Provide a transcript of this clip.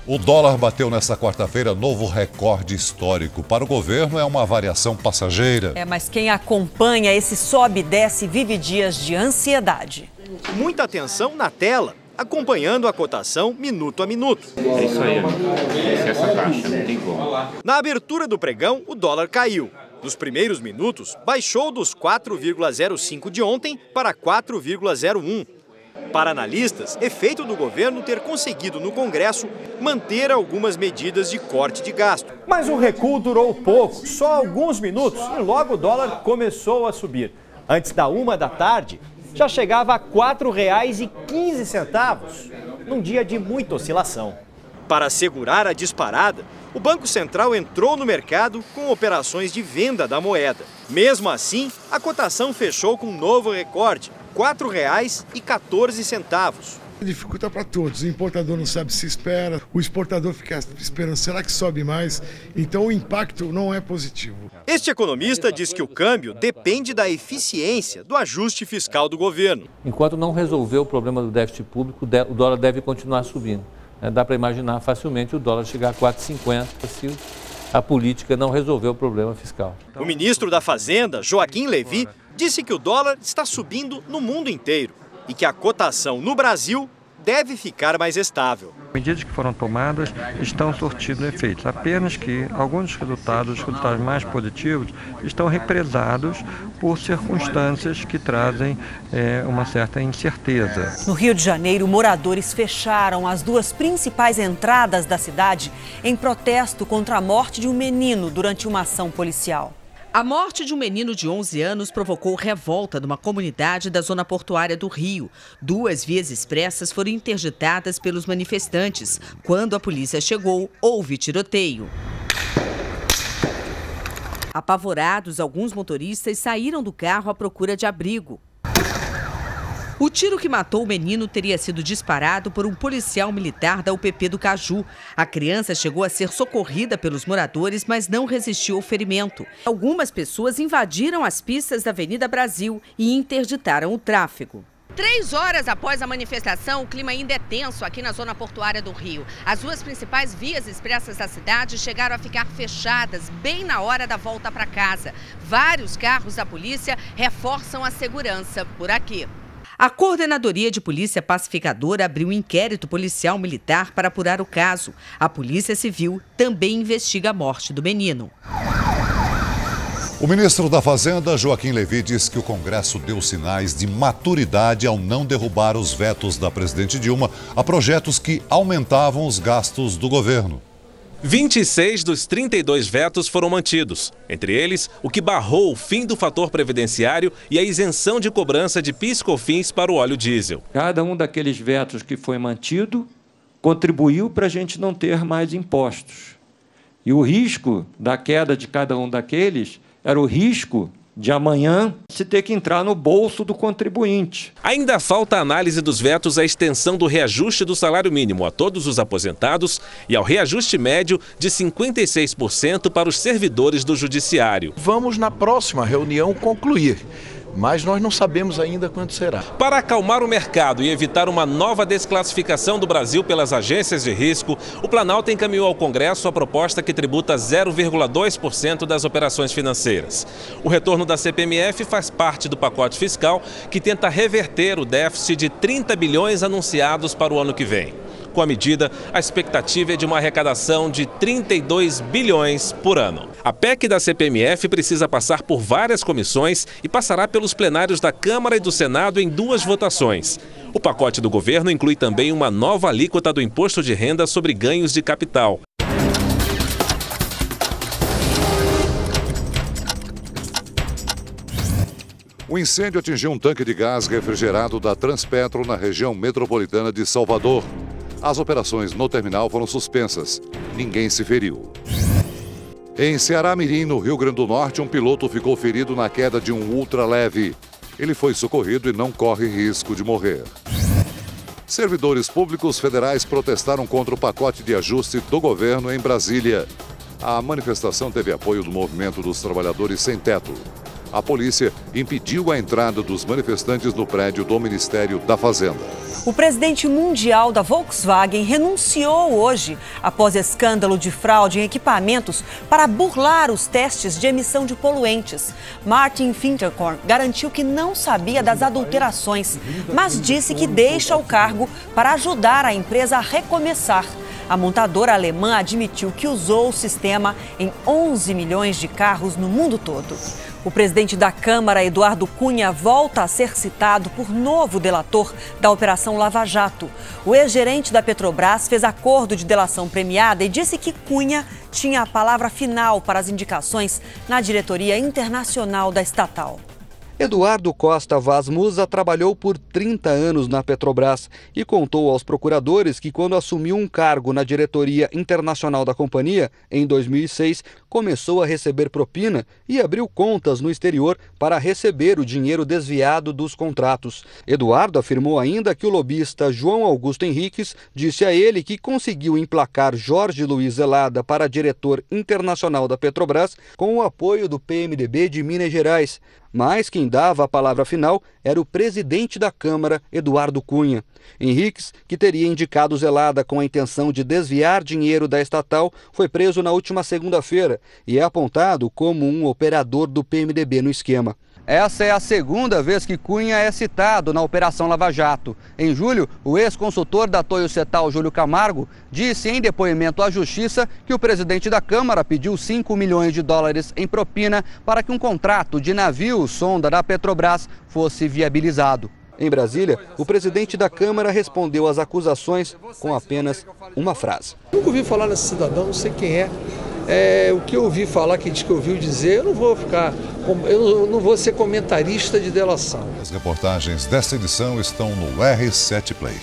O dólar bateu nesta quarta-feira novo recorde histórico. Para o governo é uma variação passageira. Mas quem acompanha esse sobe e desce vive dias de ansiedade. Muita atenção na tela, acompanhando a cotação minuto a minuto. É isso aí, essa taxa, não tem como. Na abertura do pregão, o dólar caiu. Nos primeiros minutos, baixou dos 4,05 de ontem para 4,01. Para analistas, efeito do governo ter conseguido no Congresso manter algumas medidas de corte de gasto. Mas o recuo durou pouco, só alguns minutos, e logo o dólar começou a subir. Antes da 13h, já chegava a R$ 4,15, num dia de muita oscilação. Para segurar a disparada, o Banco Central entrou no mercado com operações de venda da moeda. Mesmo assim, a cotação fechou com um novo recorde, R$ 4,14. Dificulta para todos, o importador não sabe se espera, o exportador fica esperando, será que sobe mais? Então o impacto não é positivo. Este economista diz que o câmbio depende da eficiência do ajuste fiscal do governo. Enquanto não resolver o problema do déficit público, o dólar deve continuar subindo. Dá para imaginar facilmente o dólar chegar a 4,50 se a política não resolver o problema fiscal. O ministro da Fazenda, Joaquim Levy, disse que o dólar está subindo no mundo inteiro e que a cotação no Brasil deve ficar mais estável. Medidas que foram tomadas estão surtindo efeitos, apenas que alguns resultados mais positivos estão represados por circunstâncias que trazem uma certa incerteza. No Rio de Janeiro, moradores fecharam as duas principais entradas da cidade em protesto contra a morte de um menino durante uma ação policial. A morte de um menino de 11 anos provocou revolta numa comunidade da zona portuária do Rio. 2 vias expressas foram interditadas pelos manifestantes. Quando a polícia chegou, houve tiroteio. Apavorados, alguns motoristas saíram do carro à procura de abrigo. O tiro que matou o menino teria sido disparado por um policial militar da UPP do Caju. A criança chegou a ser socorrida pelos moradores, mas não resistiu ao ferimento. Algumas pessoas invadiram as pistas da Avenida Brasil e interditaram o tráfego. 3 horas após a manifestação, o clima ainda é tenso aqui na zona portuária do Rio. As 2 principais vias expressas da cidade chegaram a ficar fechadas bem na hora da volta para casa. Vários carros da polícia reforçam a segurança por aqui. A Coordenadoria de Polícia Pacificadora abriu um inquérito policial militar para apurar o caso. A Polícia Civil também investiga a morte do menino. O ministro da Fazenda, Joaquim Levy, diz que o Congresso deu sinais de maturidade ao não derrubar os vetos da presidente Dilma a projetos que aumentavam os gastos do governo. 26 dos 32 vetos foram mantidos, entre eles o que barrou o fim do fator previdenciário e a isenção de cobrança de PIS/COFINS para o óleo diesel. Cada um daqueles vetos que foi mantido contribuiu para a gente não ter mais impostos. E o risco da queda de cada um daqueles era o risco de amanhã se ter que entrar no bolso do contribuinte. Ainda falta a análise dos vetos à extensão do reajuste do salário mínimo a todos os aposentados e ao reajuste médio de 56% para os servidores do judiciário. Vamos na próxima reunião concluir, mas nós não sabemos ainda quando será. Para acalmar o mercado e evitar uma nova desclassificação do Brasil pelas agências de risco, o Planalto encaminhou ao Congresso a proposta que tributa 0,2% das operações financeiras. O retorno da CPMF faz parte do pacote fiscal que tenta reverter o déficit de 30 bilhões anunciados para o ano que vem. Com a medida, a expectativa é de uma arrecadação de 32 bilhões por ano. A PEC da CPMF precisa passar por várias comissões e passará pelos plenários da Câmara e do Senado em 2 votações. O pacote do governo inclui também uma nova alíquota do imposto de renda sobre ganhos de capital. O incêndio atingiu um tanque de gás refrigerado da Transpetro na região metropolitana de Salvador. As operações no terminal foram suspensas. Ninguém se feriu. Em Ceará-Mirim, no Rio Grande do Norte, um piloto ficou ferido na queda de um ultraleve. Ele foi socorrido e não corre risco de morrer. Servidores públicos federais protestaram contra o pacote de ajuste do governo em Brasília. A manifestação teve apoio do Movimento dos Trabalhadores Sem Teto. A polícia impediu a entrada dos manifestantes no prédio do Ministério da Fazenda. O presidente mundial da Volkswagen renunciou hoje após escândalo de fraude em equipamentos para burlar os testes de emissão de poluentes. Martin Winterkorn garantiu que não sabia das adulterações, mas disse que deixa o cargo para ajudar a empresa a recomeçar. A montadora alemã admitiu que usou o sistema em 11 milhões de carros no mundo todo. O presidente da Câmara, Eduardo Cunha, volta a ser citado por novo delator da Operação Lava Jato. O ex-gerente da Petrobras fez acordo de delação premiada e disse que Cunha tinha a palavra final para as indicações na diretoria internacional da estatal. Eduardo Costa Vaz Musa trabalhou por 30 anos na Petrobras e contou aos procuradores que, quando assumiu um cargo na diretoria internacional da companhia, em 2006, começou a receber propina e abriu contas no exterior para receber o dinheiro desviado dos contratos. Eduardo afirmou ainda que o lobista João Augusto Henriques disse a ele que conseguiu emplacar Jorge Luiz Zelada para diretor internacional da Petrobras com o apoio do PMDB de Minas Gerais. Mas quem dava a palavra final era o presidente da Câmara, Eduardo Cunha. Henriques, que teria indicado Zelada com a intenção de desviar dinheiro da estatal, foi preso na última segunda-feira e é apontado como um operador do PMDB no esquema. Essa é a segunda vez que Cunha é citado na Operação Lava Jato. Em julho, o ex-consultor da Toyo Setal, Júlio Camargo, disse em depoimento à Justiça que o presidente da Câmara pediu 5 milhões de dólares em propina para que um contrato de navio sonda da Petrobras fosse viabilizado. Em Brasília, o presidente da Câmara respondeu às acusações com apenas uma frase. Nunca ouvi falar nesse cidadão, não sei quem é. O que eu ouvi falar, que diz que ouviu dizer, eu não vou ser comentarista de delação. As reportagens desta edição estão no R7 Play.